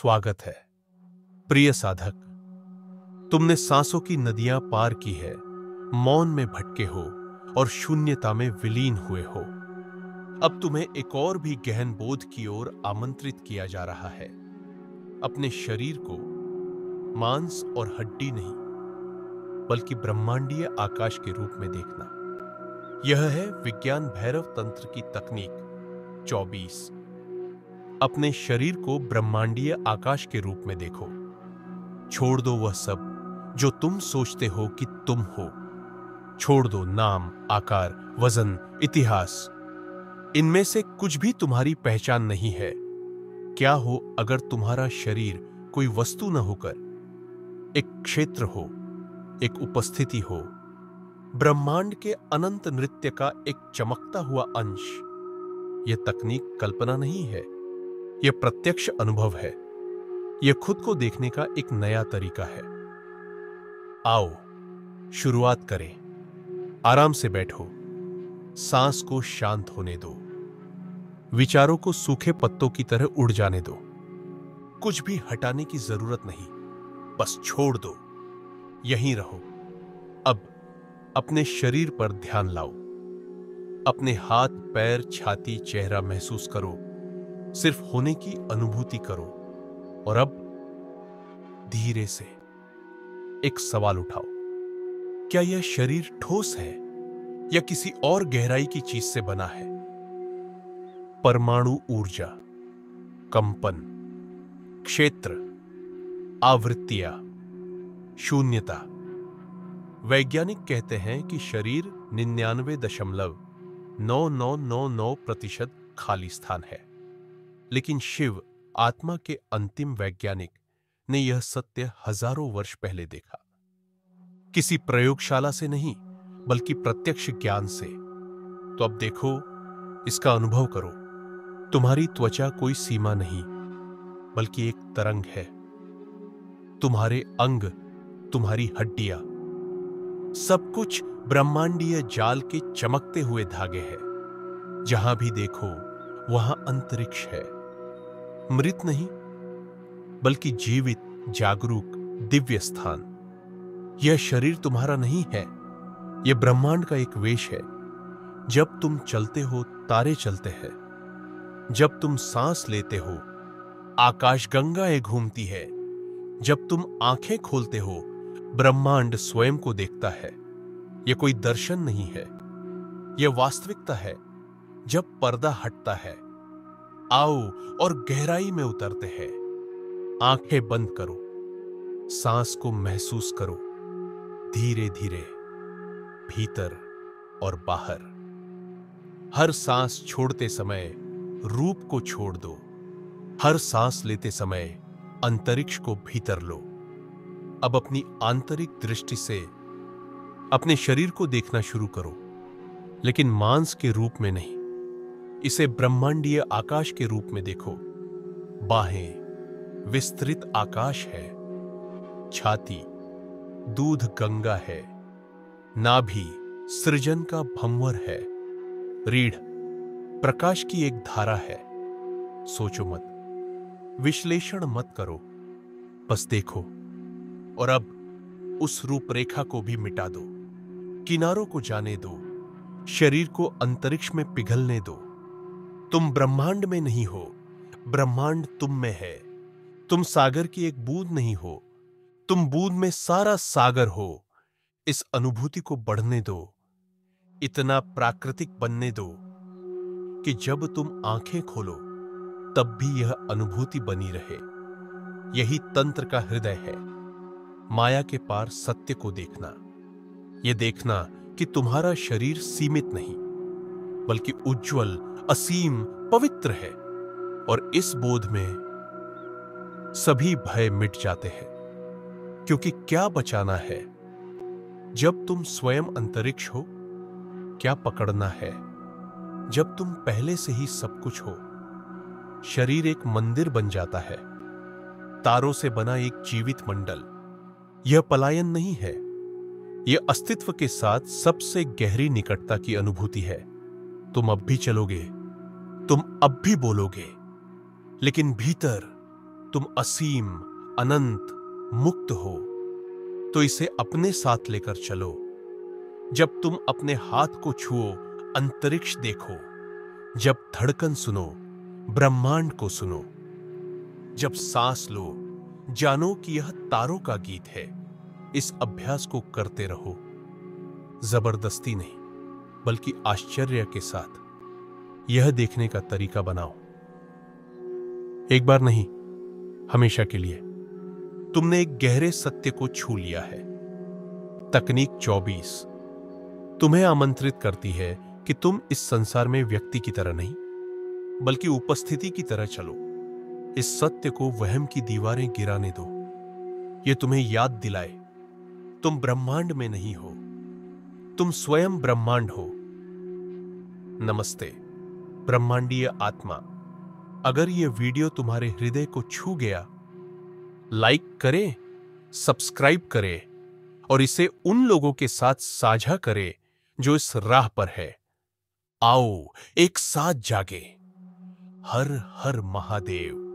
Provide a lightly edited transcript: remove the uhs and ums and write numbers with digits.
स्वागत है। प्रिय साधक, तुमने सांसों की नदियां पार की है, मौन में भटके हो और शून्यता में विलीन हुए हो। अब तुम्हें एक और भी गहन बोध की ओर आमंत्रित किया जा रहा है। अपने शरीर को मांस और हड्डी नहीं, बल्कि ब्रह्मांडीय आकाश के रूप में देखना। यह है विज्ञान भैरव तंत्र की तकनीक 24। अपने शरीर को ब्रह्मांडीय आकाश के रूप में देखो। छोड़ दो वह सब जो तुम सोचते हो कि तुम हो। छोड़ दो नाम, आकार, वजन, इतिहास। इनमें से कुछ भी तुम्हारी पहचान नहीं है। क्या हो अगर तुम्हारा शरीर कोई वस्तु न होकर एक क्षेत्र हो, एक उपस्थिति हो, ब्रह्मांड के अनंत नृत्य का एक चमकता हुआ अंश। यह तकनीक कल्पना नहीं है, यह प्रत्यक्ष अनुभव है। यह खुद को देखने का एक नया तरीका है। आओ शुरुआत करें। आराम से बैठो, सांस को शांत होने दो, विचारों को सूखे पत्तों की तरह उड़ जाने दो। कुछ भी हटाने की जरूरत नहीं, बस छोड़ दो। यहीं रहो। अब अपने शरीर पर ध्यान लाओ। अपने हाथ, पैर, छाती, चेहरा महसूस करो। सिर्फ होने की अनुभूति करो। और अब धीरे से एक सवाल उठाओ। क्या यह शरीर ठोस है या किसी और गहराई की चीज से बना है? परमाणु ऊर्जा, कंपन, क्षेत्र, आवृत्तियां, शून्यता। वैज्ञानिक कहते हैं कि शरीर 99.9999% खाली स्थान है। लेकिन शिव, आत्मा के अंतिम वैज्ञानिक, ने यह सत्य हजारों वर्ष पहले देखा। किसी प्रयोगशाला से नहीं, बल्कि प्रत्यक्ष ज्ञान से। तो अब देखो, इसका अनुभव करो। तुम्हारी त्वचा कोई सीमा नहीं, बल्कि एक तरंग है। तुम्हारे अंग, तुम्हारी हड्डियां, सब कुछ ब्रह्मांडीय जाल के चमकते हुए धागे हैं। जहां भी देखो वहां अंतरिक्ष है। मृत नहीं, बल्कि जीवित, जागरूक, दिव्य स्थान। यह शरीर तुम्हारा नहीं है, यह ब्रह्मांड का एक वेश है। जब तुम चलते हो, तारे चलते हैं। जब तुम सांस लेते हो, आकाशगंगाएं घूमती है। जब तुम आंखें खोलते हो, ब्रह्मांड स्वयं को देखता है। यह कोई दर्शन नहीं है, यह वास्तविकता है। जब पर्दा हटता है, आओ और गहराई में उतरते हैं। आंखें बंद करो, सांस को महसूस करो। धीरे धीरे, भीतर और बाहर। हर सांस छोड़ते समय रूप को छोड़ दो। हर सांस लेते समय अंतरिक्ष को भीतर लो। अब अपनी आंतरिक दृष्टि से अपने शरीर को देखना शुरू करो, लेकिन मांस के रूप में नहीं। इसे ब्रह्मांडीय आकाश के रूप में देखो। बाहें विस्तृत आकाश है। छाती दूध गंगा है। नाभि सृजन का भंवर है। रीढ़ प्रकाश की एक धारा है। सोचो मत, विश्लेषण मत करो, बस देखो। और अब उस रूपरेखा को भी मिटा दो। किनारों को जाने दो। शरीर को अंतरिक्ष में पिघलने दो। तुम ब्रह्मांड में नहीं हो, ब्रह्मांड तुम में है। तुम सागर की एक बूंद नहीं हो, तुम बूंद में सारा सागर हो। इस अनुभूति को बढ़ने दो, इतना प्राकृतिक बनने दो कि जब तुम आंखें खोलो तब भी यह अनुभूति बनी रहे। यही तंत्र का हृदय है। माया के पार सत्य को देखना। यह देखना कि तुम्हारा शरीर सीमित नहीं, बल्कि उज्जवल, असीम, पवित्र है। और इस बोध में सभी भय मिट जाते हैं। क्योंकि क्या बचाना है? जब तुम स्वयं अंतरिक्ष हो, क्या पकड़ना है? जब तुम पहले से ही सब कुछ हो। शरीर एक मंदिर बन जाता है, तारों से बना एक जीवित मंडल। यह पलायन नहीं है, यह अस्तित्व के साथ सबसे गहरी निकटता की अनुभूति है। तुम अब भी चलोगे, तुम अब भी बोलोगे, लेकिन भीतर तुम असीम, अनंत, मुक्त हो, तो इसे अपने साथ लेकर चलो। जब तुम अपने हाथ को छुओ, अंतरिक्ष देखो। जब धड़कन सुनो, ब्रह्मांड को सुनो। जब सांस लो, जानो कि यह तारों का गीत है। इस अभ्यास को करते रहो, जबरदस्ती नहीं, बल्कि आश्चर्य के साथ। यह देखने का तरीका बनाओ, एक बार नहीं, हमेशा के लिए। तुमने एक गहरे सत्य को छू लिया है। तकनीक 24 तुम्हें आमंत्रित करती है कि तुम इस संसार में व्यक्ति की तरह नहीं, बल्कि उपस्थिति की तरह चलो। इस सत्य को वहम की दीवारें गिराने दो। यह तुम्हें याद दिलाए, तुम ब्रह्मांड में नहीं हो, तुम स्वयं ब्रह्मांड हो। नमस्ते ब्रह्मांडीय आत्मा। अगर यह वीडियो तुम्हारे हृदय को छू गया, लाइक करें, सब्सक्राइब करें और इसे उन लोगों के साथ साझा करें जो इस राह पर है। आओ एक साथ जागे। हर हर महादेव।